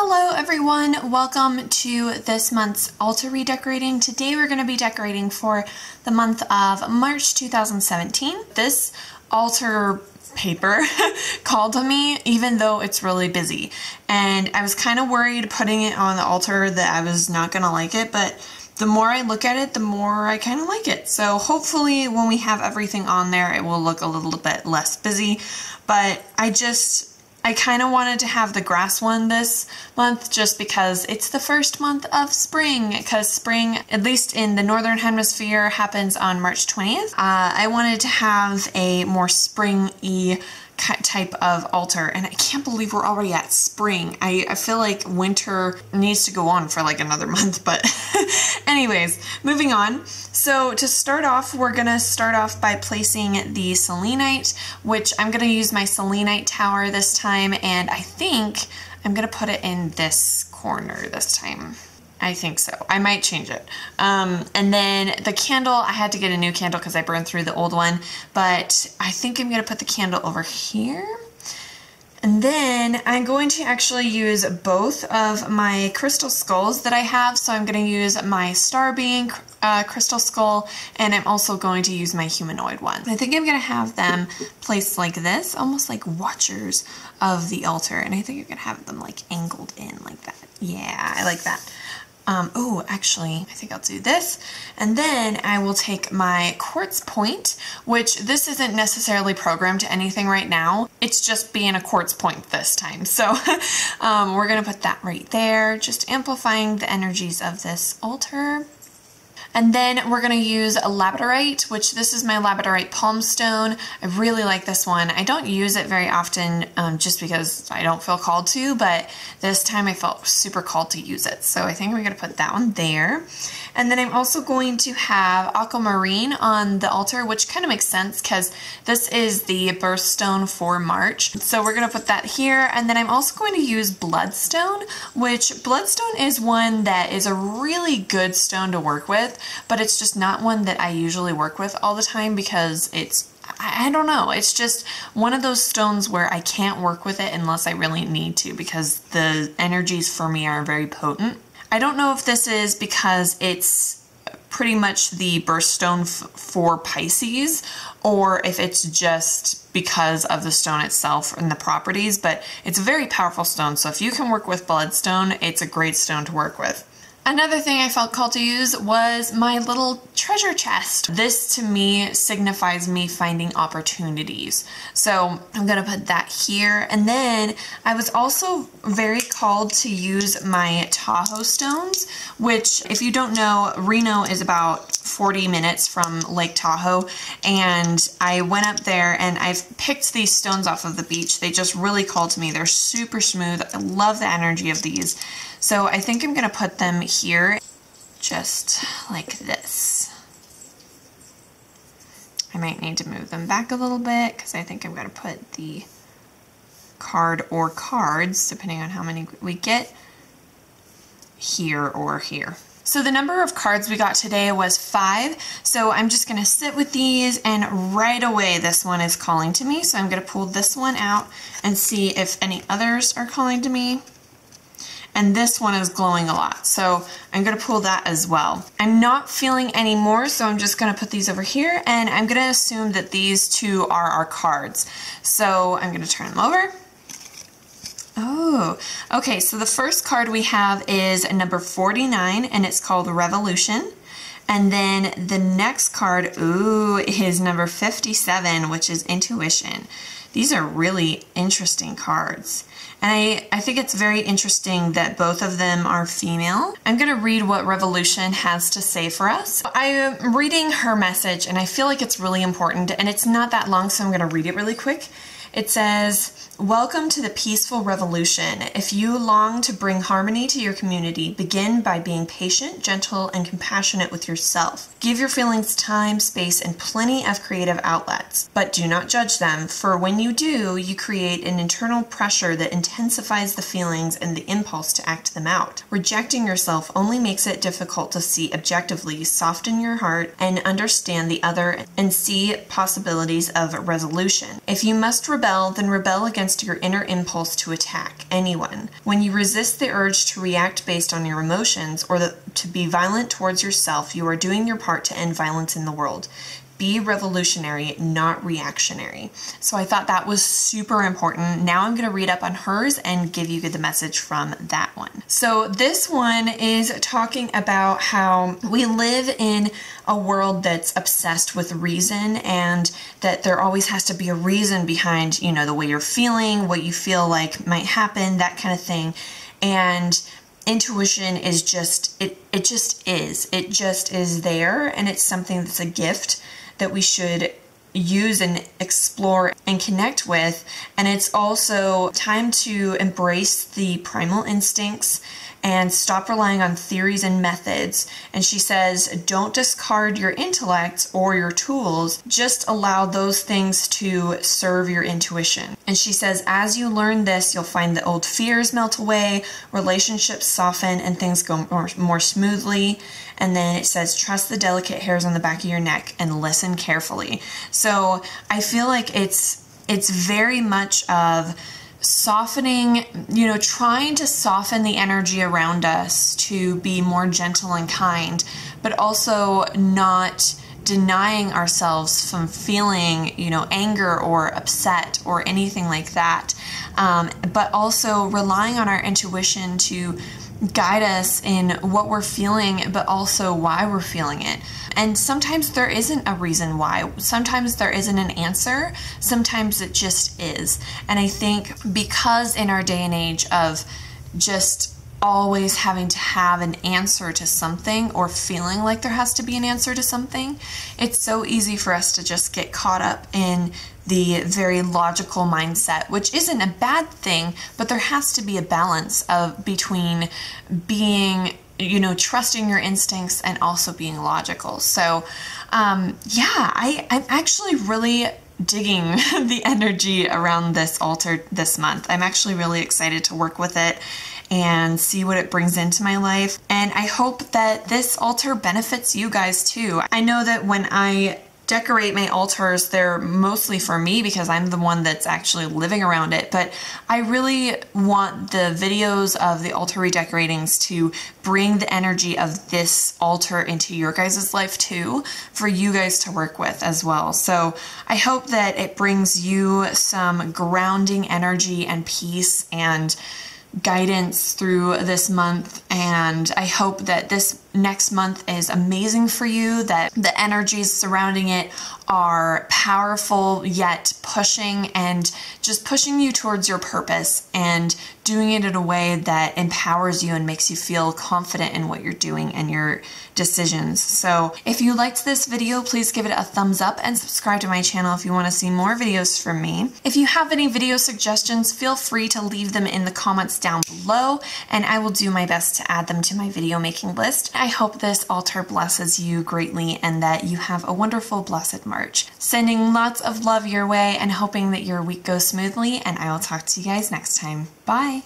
Hello everyone, welcome to this month's altar redecorating. Today we're going to be decorating for the month of March 2017. This altar paper called to me even though it's really busy, and I was kind of worried putting it on the altar that I was not going to like it, but the more I look at it, the more I kind of like it. So hopefully when we have everything on there, it will look a little bit less busy, but I kind of wanted to have the grass one this month just because it's the first month of spring, because spring, at least in the Northern Hemisphere, happens on March 20th. I wanted to have a more spring-y type of altar, and I can't believe we're already at spring. I feel like winter needs to go on for like another month, but anyways, moving on. So to start off, we're gonna start off by placing the selenite, which I'm gonna use my selenite tower this time, and I think I'm gonna put it in this corner this time. I think so. I might change it. And then the candle, I had to get a new candle because I burned through the old one, but I think I'm gonna put the candle over here. And then I'm going to actually use both of my crystal skulls that I have. So I'm going to use my star being crystal skull, and I'm also going to use my humanoid one. I think I'm going to have them placed like this, almost like watchers of the altar. And I think I'm going to have them like angled in like that. Yeah, I like that. Oh, actually, I think I'll do this. And then I will take my quartz point, which this isn't necessarily programmed to anything right now. It's just being a quartz point this time. So we're going to put that right there, just amplifying the energies of this altar. And then we're going to use a labradorite, which this is my labradorite palm stone. I really like this one. I don't use it very often just because I don't feel called to, but this time I felt super called to use it. So I think we're going to put that one there. And then I'm also going to have aquamarine on the altar, which kind of makes sense because this is the birthstone for March. So we're going to put that here. And then I'm also going to use bloodstone, which bloodstone is one that is a really good stone to work with, but it's just not one that I usually work with all the time because I don't know, it's just one of those stones where I can't work with it unless I really need to because the energies for me are very potent. I don't know if this is because it's pretty much the birthstone for Pisces, or if it's just because of the stone itself and the properties, but it's a very powerful stone, so if you can work with bloodstone, it's a great stone to work with. Another thing I felt called to use was my little treasure chest. This to me signifies me finding opportunities. So I'm gonna put that here. And then I was also very called to use my Tahoe stones, which if you don't know, Reno is about 40 minutes from Lake Tahoe. And I went up there and I've picked these stones off of the beach. They just really called to me. They're super smooth. I love the energy of these. So I think I'm going to put them here just like this. I might need to move them back a little bit because I think I'm going to put the card or cards, depending on how many we get, here or here. So the number of cards we got today was 5, so I'm just going to sit with these, and right away this one is calling to me, so I'm going to pull this one out and see if any others are calling to me. And this one is glowing a lot, so I'm going to pull that as well. I'm not feeling any more, so I'm just going to put these over here, and I'm going to assume that these two are our cards. So I'm going to turn them over. Oh, okay, so the first card we have is number 49, and it's called Revolution. And then the next card, ooh, is number 57, which is Intuition. These are really interesting cards. And I think it's very interesting that both of them are female. I'm going to read what Revolution has to say for us. I am reading her message, and I feel like it's really important, and it's not that long, so I'm going to read it really quick. It says, "Welcome to the peaceful revolution. If you long to bring harmony to your community, begin by being patient, gentle, and compassionate with yourself. Give your feelings time, space, and plenty of creative outlets. But do not judge them, for when you do, you create an internal pressure that intensifies the feelings and the impulse to act them out. Rejecting yourself only makes it difficult to see objectively, soften your heart, and understand the other, and see possibilities of resolution. If you must rebel rebel, then rebel against your inner impulse to attack anyone. When you resist the urge to react based on your emotions or to be violent towards yourself, you are doing your part to end violence in the world. Be revolutionary, not reactionary. So I thought that was super important. Now I'm going to read up on hers and give you the message from that one. So this one is talking about how we live in a world that's obsessed with reason, and that there always has to be a reason behind, you know, the way you're feeling, what you feel like might happen, that kind of thing. And intuition is just, it just is there, and it's something that's a gift that we should use and explore and connect with. And it's also time to embrace the primal instincts and stop relying on theories and methods. And she says, don't discard your intellect or your tools, just allow those things to serve your intuition. And she says, as you learn this, you'll find the old fears melt away, relationships soften, and things go more smoothly. And then it says, trust the delicate hairs on the back of your neck and listen carefully. So I feel like it's very much of softening, you know, trying to soften the energy around us to be more gentle and kind, but also not denying ourselves from feeling, you know, anger or upset or anything like that, but also relying on our intuition to guide us in what we're feeling, but also why we're feeling it. And sometimes there isn't a reason why. Sometimes there isn't an answer. Sometimes it just is. And I think because in our day and age of just always having to have an answer to something, or feeling like there has to be an answer to something, it's so easy for us to just get caught up in the very logical mindset, which isn't a bad thing, but there has to be a balance of between being, you know, trusting your instincts and also being logical. So yeah, I'm actually really digging the energy around this altar this month. I'm actually really excited to work with it and see what it brings into my life. And I hope that this altar benefits you guys too. I know that when I decorate my altars, they're mostly for me because I'm the one that's actually living around it, but I really want the videos of the altar redecoratings to bring the energy of this altar into your guys' life too, for you guys to work with as well. So I hope that it brings you some grounding energy and peace and guidance through this month, and I hope that this next month is amazing for you, that the energies surrounding it are powerful yet pushing, and just pushing you towards your purpose and doing it in a way that empowers you and makes you feel confident in what you're doing and your decisions. So if you liked this video, please give it a thumbs up and subscribe to my channel if you want to see more videos from me. If you have any video suggestions, feel free to leave them in the comments down below, and I will do my best to add them to my video making list. I hope this altar blesses you greatly and that you have a wonderful, blessed March. Sending lots of love your way and hoping that your week goes smoothly, and I will talk to you guys next time. Bye!